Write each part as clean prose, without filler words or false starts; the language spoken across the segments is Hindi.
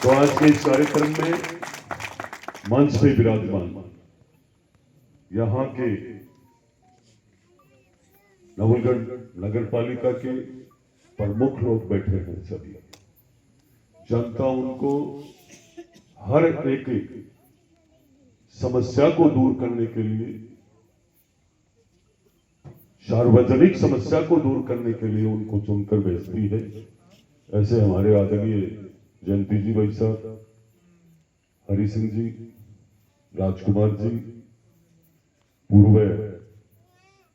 तो आज के इस कार्यक्रम में मंच पे विराजमान यहाँ के नवलगढ़ नगर पालिका के प्रमुख लोग बैठे हैं। सभी जनता उनको हर एक समस्या को दूर करने के लिए, सार्वजनिक समस्या को दूर करने के लिए उनको चुनकर भेजती है। ऐसे हमारे आदरणीय जयंती जी भाई साहब, हरि सिंह जी, राजकुमार जी, पूर्व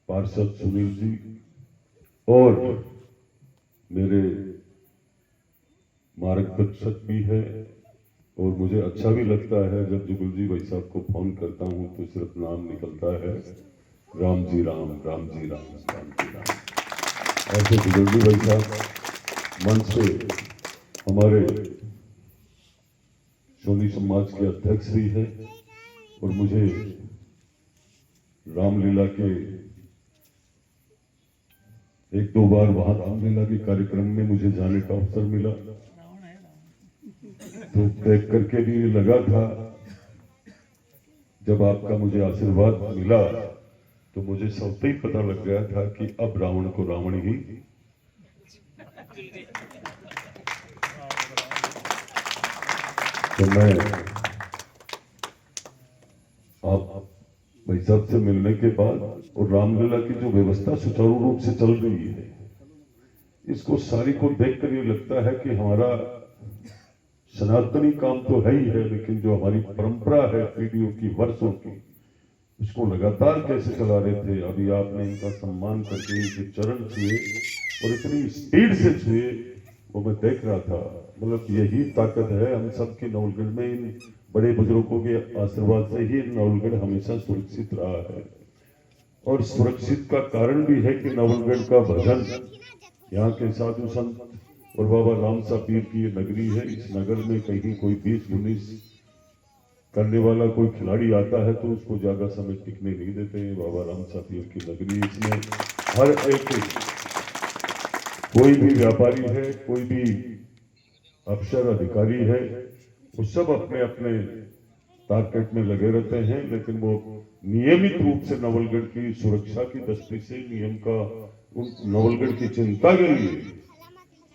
पार्षद सुनील जी और मेरे मार्गदर्शक भी है। और मुझे अच्छा भी लगता है जब जुगल जी भाई साहब को फोन करता हूं तो सिर्फ नाम निकलता है राम जी राम, राम जी राम, राम जी राम। ऐसे जुगल जी भाई साहब मंच पे हमारे सोनी समाज के अध्यक्ष भी हैं और मुझे रामलीला के एक दो बार वहां रामलीला के कार्यक्रम में मुझे जाने का अवसर मिला, तो देख करके भी लगा था जब आपका मुझे आशीर्वाद मिला तो मुझे सबसे ही पता लग गया था कि अब रावण को रावण ही। तो मैं आप भाई साहब से मिलने के बाद और रामलीला की जो व्यवस्था सुचारू रूप से चल रही है, इसको सारी को देखकर ये लगता है कि हमारा सनातनी काम तो है ही है, लेकिन जो हमारी परंपरा है पीढ़ियों की, वर्षों की, उसको लगातार कैसे चला रहे थे। अभी आपने इनका सम्मान करके इनके चरण छुए और इतनी स्पीड से छुए, वो मैं देख रहा था। मतलब यही ताकत है हम सबके नवलगढ़ में। इन बड़े बुजुर्गों के आशीर्वाद से ही नवलगढ़ हमेशा सुरक्षित रहा है। और सुरक्षित का कारण भी है कि नवलगढ़ का भजन, यहाँ के साधु संत और बाबा राम सा पीर की ये नगरी है। इस नगर में कहीं कोई 20-19 करने वाला कोई खिलाड़ी आता है तो उसको ज्यादा समय टिकने नहीं देते हैं। बाबा राम सा पीर की नगरी, इसमें हर एक, कोई भी व्यापारी है, कोई भी अफसर अधिकारी है, वो सब अपने अपने टारगेट में लगे रहते हैं, लेकिन वो नियमित रूप से नवलगढ़ की सुरक्षा की दृष्टि से नियम का, नवलगढ़ की चिंता के लिए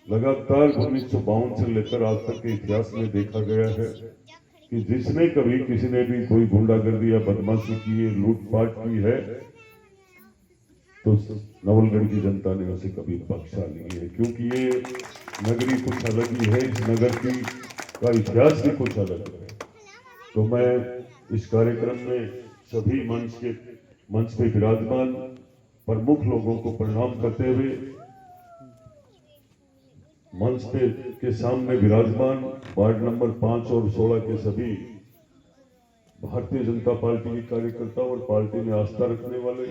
लगातार 1952 से लेकर आज तक के इतिहास में देखा गया है कि जिसने कभी किसी ने भी कोई गुंडागर्दी या बदमाशी की है, लूटपाट की है, तो नवलगढ़ की जनता ने उसे कभी बख्शा नहीं है। क्योंकि ये नगरी कुछ अलग ही है, इस नगर की का इतिहास भी कुछ अलग है। तो मैं इस कार्यक्रम में सभी मंच पे विराजमान प्रमुख लोगों को प्रणाम करते हुए, मंच पे के सामने विराजमान वार्ड नंबर 5 और 16 के सभी भारतीय जनता पार्टी के कार्यकर्ता और पार्टी में आस्था रखने वाले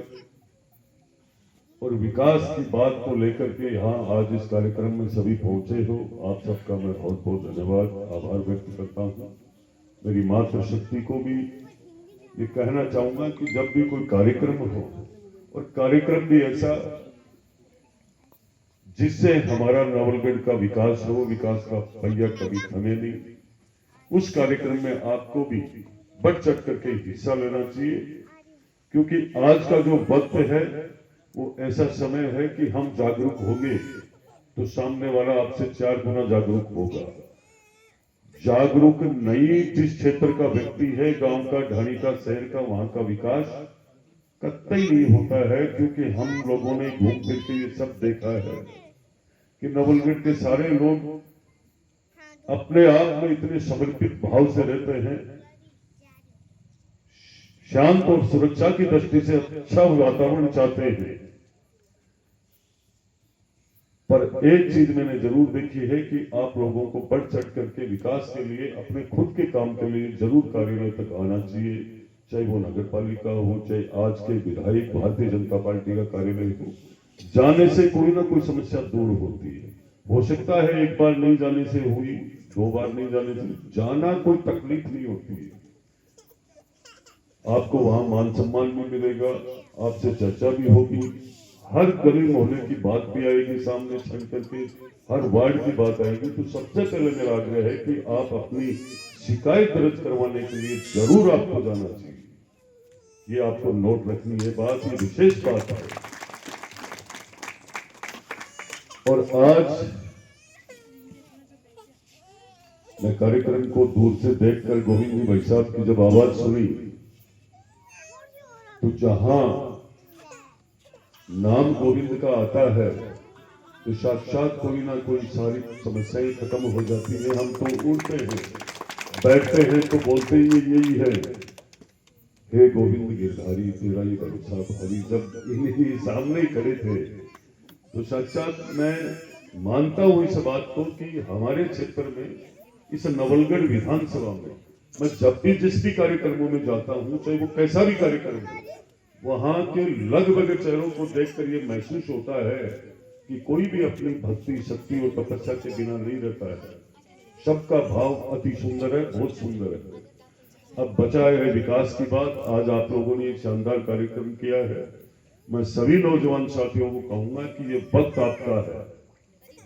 और विकास की बात को लेकर के यहाँ आज इस कार्यक्रम में सभी पहुंचे हो, आप सबका मैं बहुत बहुत धन्यवाद, आभार व्यक्त करता हूँ। मेरी मातृशक्ति को भी ये कहना चाहूंगा कि जब भी कोई कार्यक्रम हो, और कार्यक्रम भी ऐसा जिससे हमारा नवलगढ़ का विकास हो, विकास का पहिया कभी थमे नहीं, उस कार्यक्रम में आपको भी बढ़ चढ़ करके हिस्सा लेना चाहिए। क्योंकि आज का जो वक्त है वो ऐसा समय है कि हम जागरूक होंगे तो सामने वाला आपसे 4 गुना जागरूक होगा। जागरूक नहीं जिस क्षेत्र का व्यक्ति है, गांव का, ढाणी का, शहर का, वहां का विकास कतई नहीं होता है। क्योंकि हम लोगों ने घूम फिर के ये सब देखा है कि नवलगढ़ के सारे लोग अपने आप में इतने समर्पित भाव से रहते हैं, शांत और सुरक्षा की दृष्टि से अच्छा वातावरण चाहते हैं। पर एक चीज मैंने जरूर देखी है कि आप लोगों को बढ़ चढ़ करके विकास के लिए, अपने खुद के काम के लिए जरूर कार्यालय तक आना चाहिए, चाहे वो नगर पालिका हो, चाहे आज के विधायक भारतीय जनता पार्टी का कार्यालय हो। जाने से कोई ना कोई समस्या दूर होती है। हो सकता है एक बार नहीं जाने से हुई, 2 बार नहीं जाने से, जाना कोई तकलीफ नहीं होती है। आपको वहां मान सम्मान भी मिलेगा, आपसे चर्चा भी होगी, हर गली मोहल्ले की बात भी आएगी सामने छन करके, हर वार्ड की बात आएगी। तो सबसे पहले मेरा आग्रह है कि आप अपनी शिकायत दर्ज करवाने के लिए जरूर आपको जाना चाहिए। ये आपको नोट रखनी है बात, ये विशेष बात है। और आज मैं कार्यक्रम को दूर से देखकर गोविंद जी भाई साहब की जब आवाज सुनी, तो जहां नाम गोविंद का आता है तो साक्षात कोई ना कोई सारी समस्याएं खत्म हो जाती हैं। हम तो उठते हैं, बैठते हैं तो बोलते ही यही है, हे गोविंद गिरधारी तेरा ये भरोसा भारी। जब इन्हीं सामने ही खड़े थे तो साक्षात मैं मानता हूं इस बात को कि हमारे क्षेत्र में, इस नवलगढ़ विधानसभा में, मैं जब भी जिस भी कार्यक्रमों में जाता हूं, चाहे वो कैसा भी कार्यक्रम हो, वहां के लगभग चेहरों को देखकर ये महसूस होता है कि कोई भी अपनी भक्ति, शक्ति और तपस्या के बिना नहीं रहता है। सबका भाव अति सुंदर है, बहुत सुंदर है। अब बचा है विकास की बात। आज आप लोगों ने एक शानदार कार्यक्रम किया है। मैं सभी नौजवान साथियों को कहूंगा कि ये वक्त आपका है।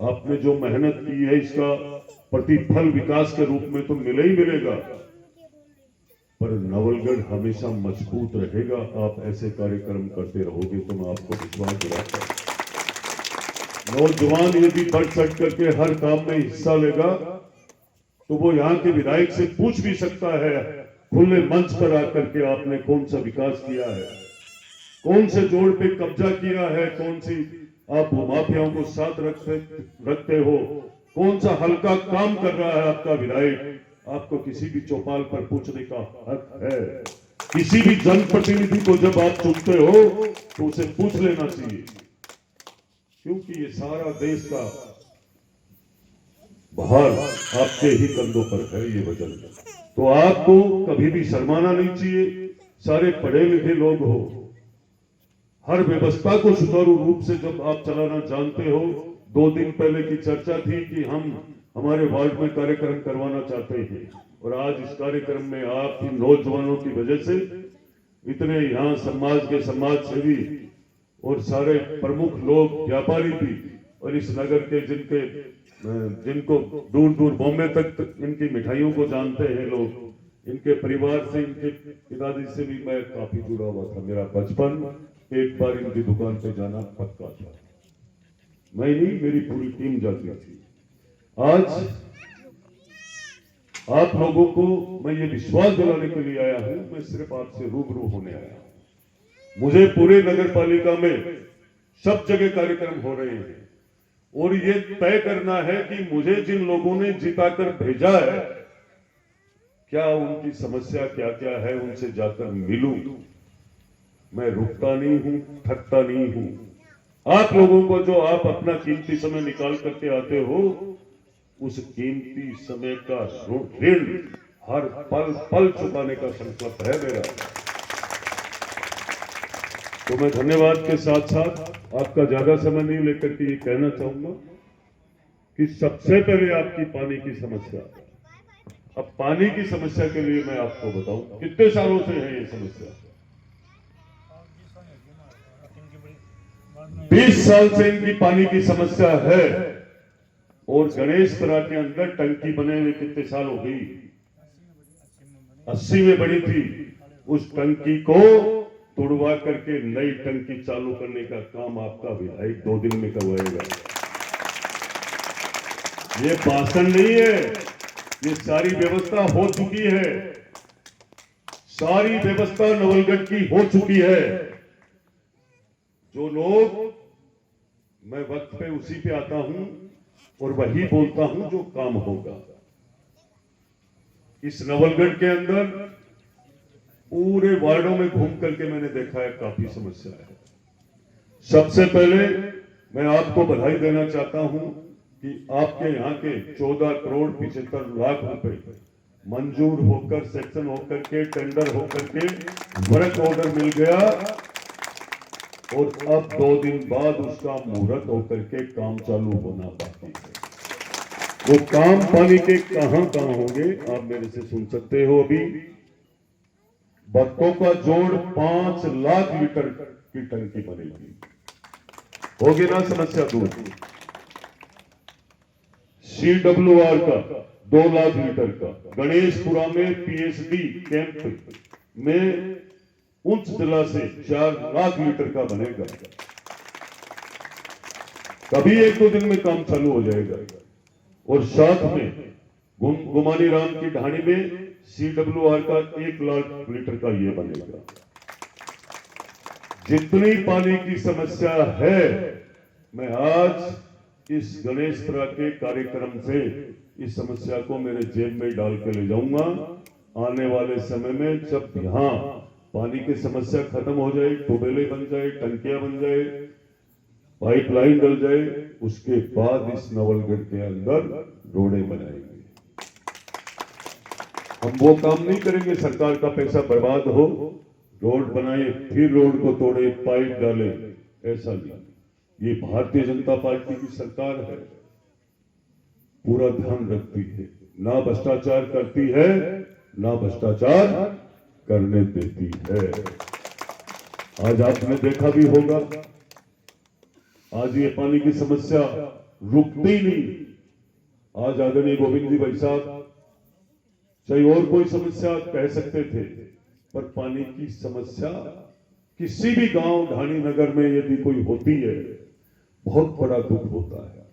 आपने जो मेहनत की है इसका प्रतिफल विकास के रूप में तो मिले ही मिलेगा, पर नवलगढ़ हमेशा मजबूत रहेगा। आप ऐसे कार्यक्रम करते रहोगे तो मैं आपको विश्वास दिलाता हूं। नौजवान यदि बढ़ चढ़ करके हर काम में हिस्सा लेगा तो वो यहाँ के विधायक से पूछ भी सकता है खुले मंच पर आकर के, आपने कौन सा विकास किया है, कौन से जोड़ पे कब्जा किया है, कौन सी आप माफियाओं को साथ रखते हो, कौन सा हल्का काम कर रहा है आपका विधायक। आपको किसी भी चौपाल पर पूछने का हक है। किसी भी जनप्रतिनिधि को जब आप चुनते हो तो उसे पूछ लेना चाहिए, क्योंकि ये सारा देश का भार आपके ही कंधों पर है, ये वजन। तो आपको कभी भी शर्माना नहीं चाहिए। सारे पढ़े लिखे लोग हो, हर व्यवस्था को सुचारू रूप से जब आप चलाना जानते हो। 2 दिन पहले की चर्चा थी कि हम हमारे वार्ड में कार्यक्रम करवाना चाहते हैं, और आज इस कार्यक्रम में आप इन नौजवानों की वजह से इतने यहाँ समाज के समाज सेवी और सारे प्रमुख लोग, व्यापारी भी, और इस नगर के जिनको दूर दूर बॉम्बे तक इनकी मिठाइयों को जानते हैं लोग, इनके परिवार से, इनके पिताजी से भी मैं काफी जुड़ा हुआ था। मेरा बचपन एक बार इनकी दुकान पे जाना पक्का था। मैं नहीं, मेरी पूरी टीम जाती थी। आज आप लोगों को मैं ये विश्वास दिलाने के लिए आया हूं, मैं सिर्फ आपसे रूबरू होने आया हूं। मुझे पूरे नगर पालिका में सब जगह कार्यक्रम हो रहे हैं, और ये तय करना है कि मुझे जिन लोगों ने जिताकर भेजा है, क्या उनकी समस्या क्या क्या है, उनसे जाकर मिलूं। मैं रुकता नहीं हूं, थकता नहीं हूं। आप लोगों को जो आप अपना कीमती समय निकाल करके आते हो, उस कीमती समय का ऋण हर पल पल चुकाने का संकल्प है मेरा। तो मैं धन्यवाद के साथ साथ आपका ज्यादा समय नहीं लेकर के ये कहना चाहूंगा कि सबसे पहले आपकी पानी की समस्या। अब पानी की समस्या के लिए मैं आपको बताऊं, कितने सालों से है ये समस्या। 20 साल से इनकी पानी की समस्या है, और गणेशपुरा के अंदर टंकी बने हुए कितने साल हो गई, 80 में बनी थी। उस टंकी को तोड़वा करके नई टंकी चालू करने का काम आपका विधायक 2 दिन में करवाएगा। ये भाषण नहीं है, ये सारी व्यवस्था हो चुकी है। सारी व्यवस्था नवलगढ़ की हो चुकी है। जो लोग, मैं वक्त पे उसी पे आता हूं और वही बोलता हूं जो काम होगा। इस नवलगढ़ के अंदर पूरे वार्डों में घूम करके मैंने देखा है काफी समस्या है। सबसे पहले मैं आपको बधाई देना चाहता हूं कि आपके यहाँ के 14 करोड़ 75 लाख रुपए मंजूर होकर, सेक्शन होकर के, टेंडर होकर के वर्क ऑर्डर मिल गया, और अब 2 दिन बाद उसका मुहूर्त होकर के काम चालू होना बाकी है। वो काम पानी के कहां होंगे आप मेरे से सुन सकते हो। अभी बत्तों का जोड़ 5 लाख लीटर की टंकी बनेगी। होगी ना समस्या दूर। CWR का 2 लाख लीटर का गणेशपुरा में पीएचडी कैंप में उच्च जलाशय 4 लाख लीटर का बनेगा। कभी 1-2 दिन में काम चालू हो जाएगा। और साथ में गुमानी राम की ढाणी में CWR का 1 लाख लीटर का ये बनेगा। जितनी पानी की समस्या है, मैं आज इस गणेशपुरा के कार्यक्रम से इस समस्या को मेरे जेब में डाल के ले जाऊंगा। आने वाले समय में जब यहां पानी की समस्या खत्म हो जाए, ट्यूबवेलें बन जाए, टंकियां बन जाए, पाइपलाइन डल जाए, उसके बाद इस नवलगढ़ के अंदर रोडें बनाएंगे। हम वो काम नहीं करेंगे सरकार का पैसा बर्बाद हो, रोड बनाए फिर रोड को तोड़े, पाइप डाले, ऐसा नहीं। ये भारतीय जनता पार्टी की सरकार है, पूरा ध्यान रखती है, ना भ्रष्टाचार करती है, ना भ्रष्टाचार करने देती है। आज आपने देखा भी होगा, आज ये पानी की समस्या रुकती नहीं। आज आदरणीय गोविंद जी भाई साहब चाहे और कोई समस्या कह सकते थे, पर पानी की समस्या किसी भी गांव ढाणी नगर में यदि कोई होती है, बहुत बड़ा दुख होता है।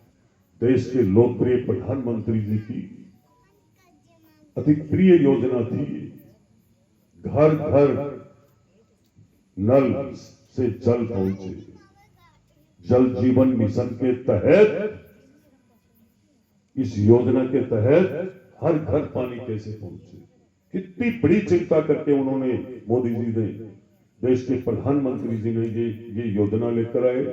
देश के लोकप्रिय प्रधानमंत्री जी की अति प्रिय योजना थी, घर घर नल से जल पहुंचे। जल जीवन मिशन के तहत, इस योजना के तहत हर घर पानी कैसे पहुंचे, कितनी बड़ी चिंता करके उन्होंने, मोदी जी ने, देश के प्रधानमंत्री जी ने ये योजना लेकर आए।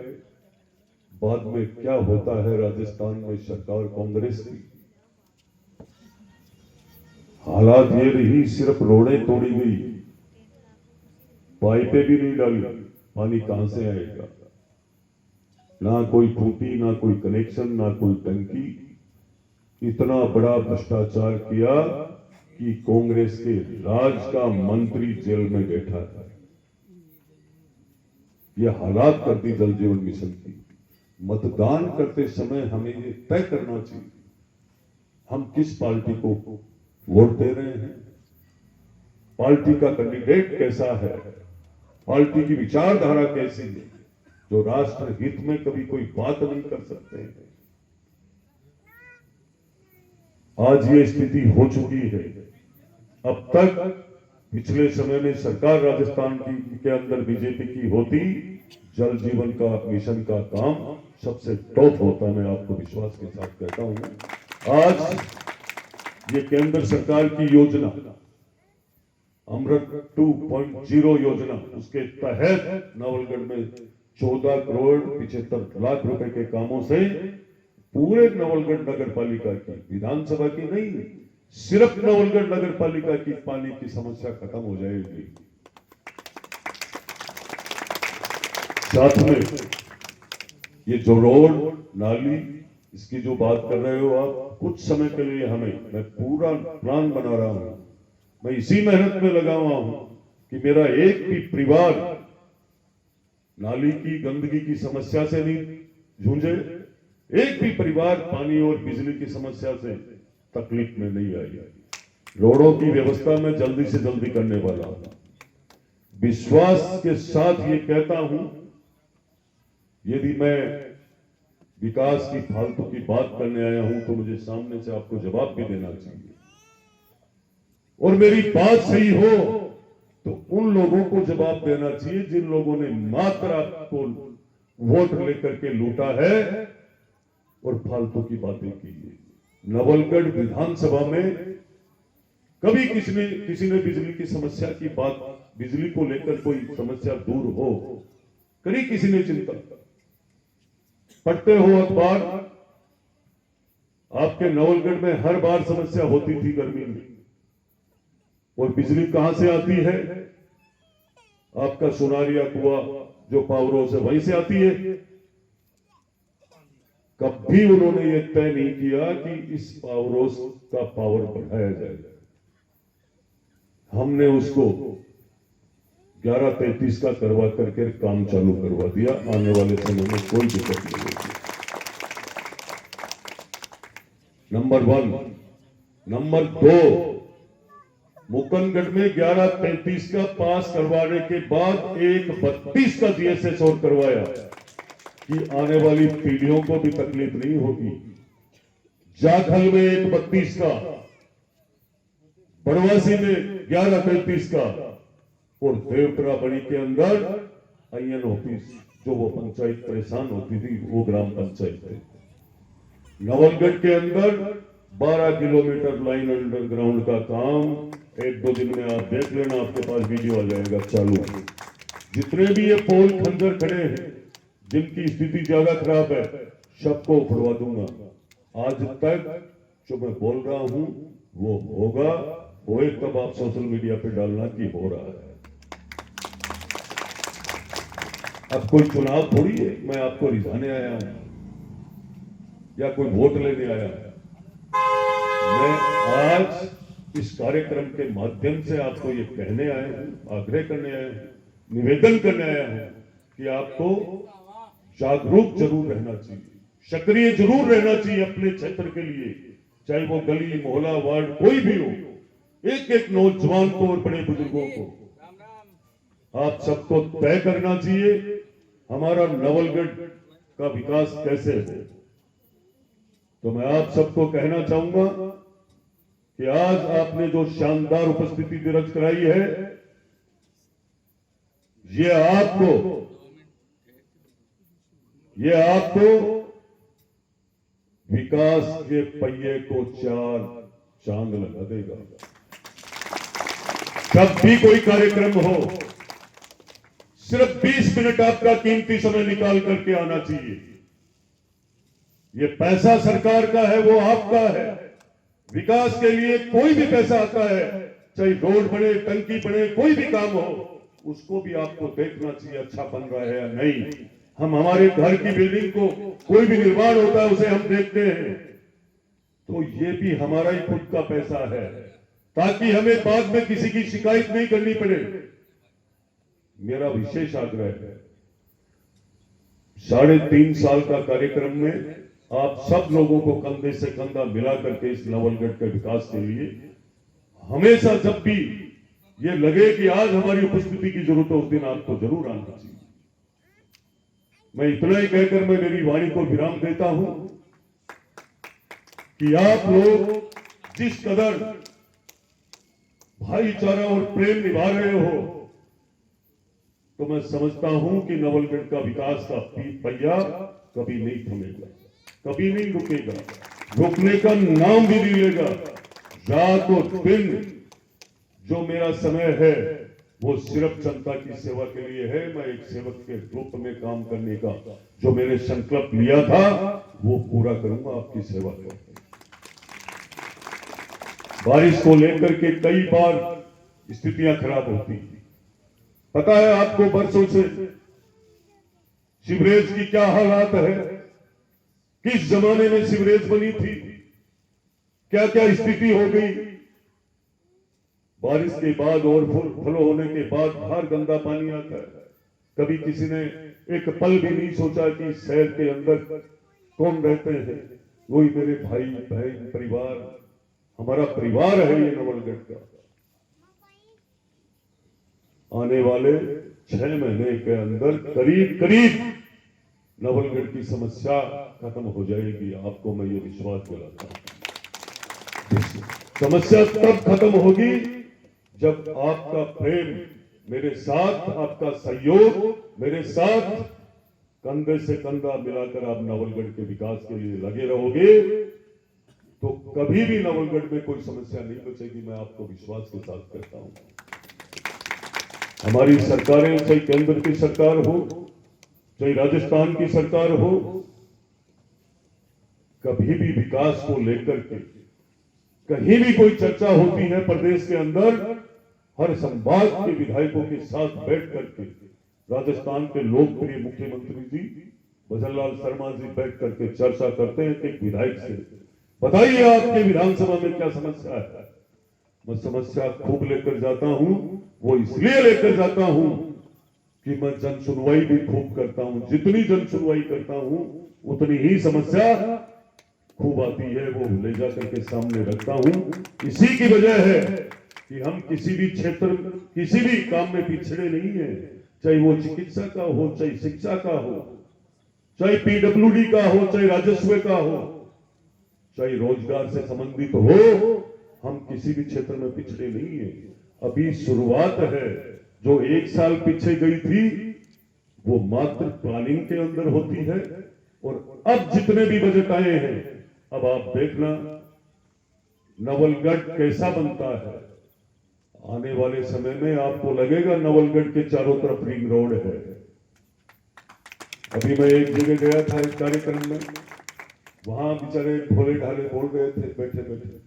बाद में क्या होता है, राजस्थान में सरकार कांग्रेस की, हालात ये रही, सिर्फ रोडें तोड़ी गई, पाइपें भी नहीं डाली, पानी कहां से आएगा? ना कोई टूटी, ना कोई कनेक्शन, ना कोई टंकी। इतना बड़ा भ्रष्टाचार किया कि कांग्रेस के राज का मंत्री जेल में बैठा है। यह हालात कर दी जल जीवन मिशन की। मतदान करते समय हमें ये तय करना चाहिए हम किस पार्टी को वोट दे रहे हैं, पार्टी का कैंडिडेट कैसा है, पार्टी की विचारधारा कैसी है, जो राष्ट्र हित में कभी कोई बात नहीं कर सकते हैं। आज ये स्थिति हो चुकी है। अब तक पिछले समय में सरकार राजस्थान की के अंदर बीजेपी की होती, जल जीवन का मिशन का काम सबसे टॉप होता, मैं आपको विश्वास के साथ कहता हूं। आज ये केंद्र सरकार की योजना अमृत 2.0 योजना, उसके तहत नवलगढ़ में 14 करोड़ 75 लाख रुपए के कामों से पूरे नवलगढ़ नगर पालिका की, विधानसभा की नहीं, सिर्फ नवलगढ़ नगर पालिका की पानी की समस्या खत्म हो जाएगी। साथ में ये जो रोड नाली, इसकी जो बात कर रहे हो आप, कुछ समय के लिए मैं पूरा प्लान बना रहा हूं, मैं इसी मेहनत में लगा हुआ हूं कि मेरा एक भी परिवार नाली की गंदगी की समस्या से नहीं जूझे, एक भी परिवार पानी और बिजली की समस्या से तकलीफ में नहीं आई। रोडों की व्यवस्था में जल्दी से जल्दी करने वाला हूं। विश्वास के साथ ये कहता हूं, यदि मैं विकास की फालतू की बात करने आया हूं तो मुझे सामने से आपको जवाब भी देना चाहिए, और मेरी बात सही हो तो उन लोगों को जवाब देना चाहिए जिन लोगों ने मात्र आपको वोट लेकर के लूटा है और फालतू की बातें की है। नवलगढ़ विधानसभा में कभी किसी ने बिजली की समस्या की बात, बिजली को लेकर कोई समस्या दूर हो, कभी किसी ने चिंता? पढ़ते हो अखबार, आपके नवलगढ़ में हर बार समस्या होती थी गर्मी में, और बिजली कहां से आती है? आपका सुनारिया कुआं जो पावर हाउस है वहीं से आती है। कभी उन्होंने ये तय नहीं किया कि इस पावर हाउस का पावर बढ़ाया जाएगा। हमने उसको 11:33 का करवा करके काम चालू करवा दिया। आने वाले समय में कोई दिक्कत नहीं होगी। नंबर 1। नंबर 2, मुकंदगढ़ में 11:33 का पास करवाने के बाद 1:32 का जीएसएस और करवाया कि आने वाली पीढ़ियों को भी तकलीफ नहीं होगी। जाखल में 1:32 का, बड़वासी में 11:33 का, और देवतरा बड़ी के अंदर आईएन ऑफिस, जो वो पंचायत परेशान होती थी, वो ग्राम पंचायत थी। नवलगढ़ के अंदर 12 किलोमीटर लाइन अंडरग्राउंड का काम 1-2 दिन में आप देख लेना, आपके पास वीडियो आ जाएगा चालू। जितने भी ये पोल खंजर खड़े हैं, जिनकी स्थिति ज्यादा खराब है, सबको उखड़वा दूंगा। आज तक जो मैं बोल रहा हूं वो होगा, होए तब आप सोशल मीडिया पे डालना कि हो रहा है। अब कोई चुनाव थोड़ी है मैं आपको रिझाने आया हूं या कोई वोट लेने आया हूं। मैं आज इस कार्यक्रम के माध्यम से आपको ये कहने आया हूं, आग्रह करने आया हूं, निवेदन करने आया हूं कि आपको जागरूक जरूर रहना चाहिए, सक्रिय जरूर रहना चाहिए अपने क्षेत्र के लिए, चाहे वो गली मोहल्ला वार्ड कोई भी हो। एक एक नौजवान को और बड़े बुजुर्गों को आप सबको तय करना चाहिए हमारा नवलगढ़ का विकास कैसे हो। तो मैं आप सबको कहना चाहूंगा कि आज आपने जो शानदार उपस्थिति दर्ज कराई है, ये आपको विकास के पहिए को 4 चांद लगा देगा। जब भी कोई कार्यक्रम हो, सिर्फ 20 मिनट आपका कीमती समय निकाल करके आना चाहिए। ये पैसा सरकार का है, वो आपका है। विकास के लिए कोई भी पैसा आता है, चाहे रोड बने, टंकी बने, कोई भी काम हो, उसको भी आपको देखना चाहिए अच्छा बन रहा है या नहीं। हम हमारे घर की बिल्डिंग को, कोई भी निर्माण होता है उसे हम देखते हैं, तो ये भी हमारा ही खुद का पैसा है, ताकि हमें बाद में किसी की शिकायत नहीं करनी पड़े। मेरा विशेष आग्रह है, 3.5 साल का कार्यक्रम में आप सब लोगों को कंधे से कंधा मिला करके इस नवलगढ़ के विकास के लिए हमेशा जब भी ये लगे कि आज हमारी उपस्थिति की जरूरत है, उस दिन आपको जरूर आना चाहिए। मैं इतना ही कहकर मैं मेरी वाणी को विराम देता हूं कि आप लोग जिस कदर भाईचारा और प्रेम निभा रहे हो, तो मैं समझता हूं कि नवलगढ़ का विकास का पहिया कभी नहीं थमेगा, कभी नहीं रुकेगा, रुकने का नाम भी नहीं लेगा। रात और दिन जो मेरा समय है वो सिर्फ जनता की सेवा के लिए है। मैं एक सेवक के रूप में काम करने का जो मैंने संकल्प लिया था वो पूरा करूंगा आपकी सेवा करके। बारिश को लेकर के कई बार स्थितियां खराब होती, पता है आपको बरसों से सीवरेज की क्या हालात है, किस जमाने में सीवरेज बनी थी, क्या क्या स्थिति हो गई। बारिश के बाद और फ्लो होने के बाद बाहर गंदा पानी आता है। कभी किसी ने एक पल भी नहीं सोचा कि शहर के अंदर कौन रहते हैं, वही मेरे भाई बहन परिवार, हमारा परिवार है ये नवलगढ़ का। आने वाले 6 महीने के अंदर करीब करीब नवलगढ़ की समस्या खत्म हो जाएगी, आपको मैं ये विश्वास दिलाता हूं। समस्या तब खत्म होगी जब आपका प्रेम मेरे साथ, आपका सहयोग मेरे साथ, कंधे से कंधा मिलाकर आप नवलगढ़ के विकास के लिए लगे रहोगे, तो कभी भी नवलगढ़ में कोई समस्या नहीं बचेगी। मैं आपको विश्वास के साथ कहता हूं। हमारी सरकारें, चाहे केंद्र की सरकार हो, चाहे राजस्थान की सरकार हो, कभी भी विकास को लेकर के कहीं भी कोई चर्चा होती है प्रदेश के अंदर, हर संभाग के विधायकों के साथ बैठ करके राजस्थान के लोकप्रिय मुख्यमंत्री जी भजन लाल शर्मा जी बैठ करके चर्चा करते हैं कि एक विधायक से बताइए आपके विधानसभा में क्या समस्या है। मैं समस्या खूब लेकर जाता हूं, वो इसलिए लेकर जाता हूं कि मैं जन सुनवाई भी खूब करता हूं। जितनी जन सुनवाई करता हूं उतनी ही समस्या खूब आती है, वो ले जाकर के सामने रखता हूं। इसी की वजह है कि हम किसी भी क्षेत्र, किसी भी काम में पिछड़े नहीं है, चाहे वो चिकित्सा का हो, चाहे शिक्षा का हो, चाहे पीडब्ल्यूडी का हो, चाहे राजस्व का हो, चाहे रोजगार से संबंधित हो, हम किसी भी क्षेत्र में पिछड़े नहीं है। अभी शुरुआत है। जो 1 साल पीछे गई थी वो मात्र प्लानिंग के अंदर होती है, और अब जितने भी बजट आए हैं, अब आप देखना नवलगढ़ कैसा बनता है। आने वाले समय में आपको लगेगा नवलगढ़ के चारों तरफ रिंग रोड है। अभी मैं एक जगह गया था एक कार्यक्रम में, वहां बेचारे भोले ढाले बोल रहे थे, बैठे बैठे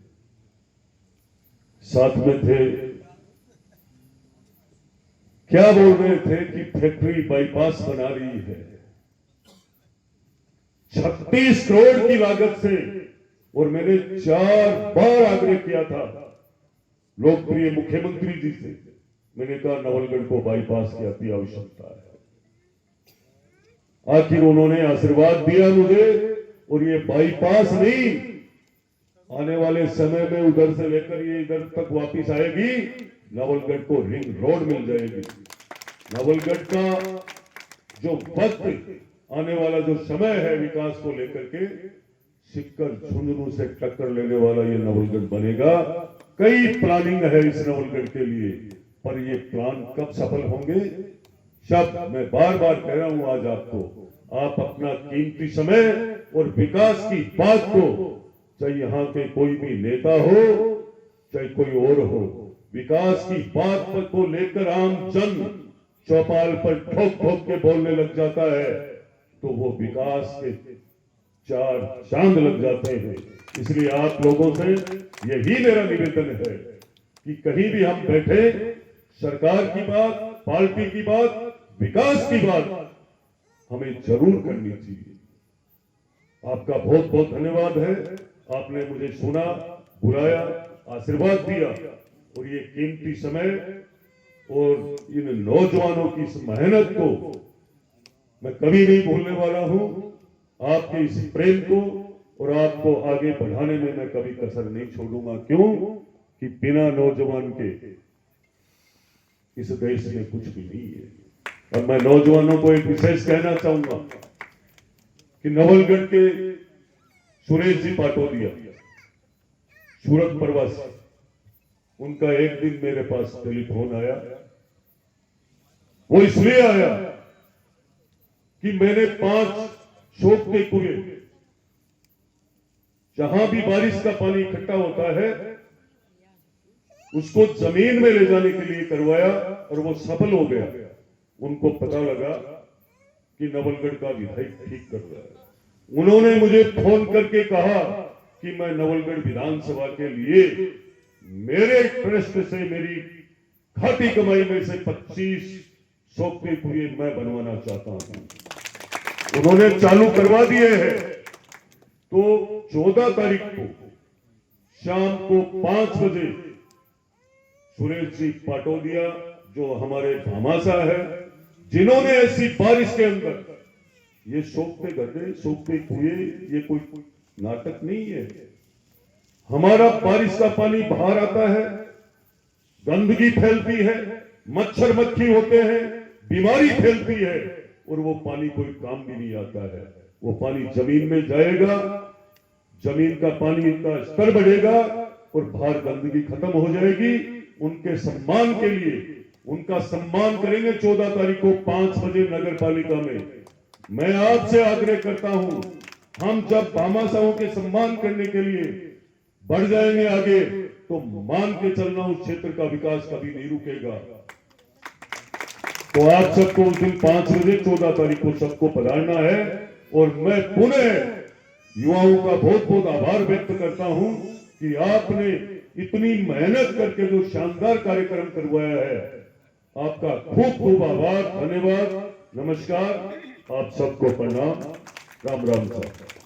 साथ में थे, क्या बोल रहे थे कि फैक्ट्री बाईपास बना रही है 36 करोड़ की लागत से। और मैंने 4 बार आग्रह किया था लोकप्रिय मुख्यमंत्री जी से, मैंने कहा नवलगढ़ को बाईपास की अति आवश्यकता है। आखिर उन्होंने आशीर्वाद दिया मुझे, और ये बाईपास नहीं, आने वाले समय में उधर से लेकर ये इधर तक वापिस आएगी, नवलगढ़ को रिंग रोड मिल जाएगी। नवलगढ़ का जो वक्त आने वाला जो समय है विकास को लेकर के, सिक्कर झुंझुनू से टक्कर लेने वाला ये नवलगढ़ बनेगा। कई प्लानिंग है इस नवलगढ़ के लिए, पर ये प्लान कब सफल होंगे, शब्द मैं बार बार कह रहा हूं आज आपको, आप अपना कीमती समय और विकास की बात को, चाहे यहाँ के कोई भी नेता हो चाहे कोई और हो, विकास की बात पर को लेकर आम जन चौपाल पर ठोक ठोक के बोलने लग जाता है, तो वो विकास के 4 चांद लग जाते हैं। इसलिए आप लोगों से यही मेरा निवेदन है कि कहीं भी हम बैठे, सरकार की बात, पार्टी की बात, विकास की बात हमें जरूर करनी चाहिए। आपका बहुत बहुत धन्यवाद है, आपने मुझे सुना, बुलाया, आशीर्वाद दिया, और ये कीमती समय और इन नौजवानों की इस मेहनत को मैं कभी नहीं भूलने वाला हूं। आपके इस प्रेम को और आपको आगे बढ़ाने में मैं कभी कसर नहीं छोड़ूंगा। क्यों कि बिना नौजवान के इस देश में कुछ भी नहीं है। और मैं नौजवानों को एक विशेष कहना चाहूंगा कि नवलगढ़ के सुरेश जी पाटोदिया, सूरत प्रवासी, उनका एक दिन मेरे पास टेलीफोन आया। वो इसलिए आया कि मैंने 5 सोखते कुएं, जहां भी बारिश का पानी इकट्ठा होता है, उसको जमीन में ले जाने के लिए करवाया, और वो सफल हो गया। उनको पता लगा कि नवलगढ़ का विधायक ठीक कर रहा है। उन्होंने मुझे फोन करके कहा कि मैं नवलगढ़ विधानसभा के लिए मेरे ट्रस्ट से, मेरी खाती कमाई में से 25 सोखते कुएं मैं बनवाना चाहता हूं। उन्होंने चालू करवा दिए हैं। तो 14 तारीख को शाम को 5 बजे सुरेश जी पाटोदिया, जो हमारे भामाशाह है, जिन्होंने ऐसी बारिश के अंदर ये सोखते गड्ढे, सोखते कुएं, ये कोई नाटक नहीं है। हमारा बारिश का पानी बाहर आता है, गंदगी फैलती है, मच्छर मक्खी होते हैं, बीमारी फैलती है, और वो पानी कोई काम भी नहीं आता है। वो पानी जमीन में जाएगा, जमीन का पानी का स्तर बढ़ेगा, और बाहर गंदगी खत्म हो जाएगी। उनके सम्मान के लिए उनका सम्मान करेंगे 14 तारीख को 5 बजे नगर पालिका में। मैं आपसे आग्रह करता हूं, हम जब भामाशाहों के सम्मान करने के लिए बढ़ जाएंगे आगे, तो मान के चलना उस क्षेत्र का विकास कभी नहीं रुकेगा। तो आप सबको उस दिन 5 बजे 14 तारीख को सबको पधारना है। और मैं पुनः युवाओं का बहुत बहुत आभार व्यक्त करता हूं कि आपने इतनी मेहनत करके जो शानदार कार्यक्रम करवाया है, आपका खूब खूब आभार, धन्यवाद, नमस्कार, आप सबको प्रणाम, राम राम साहब।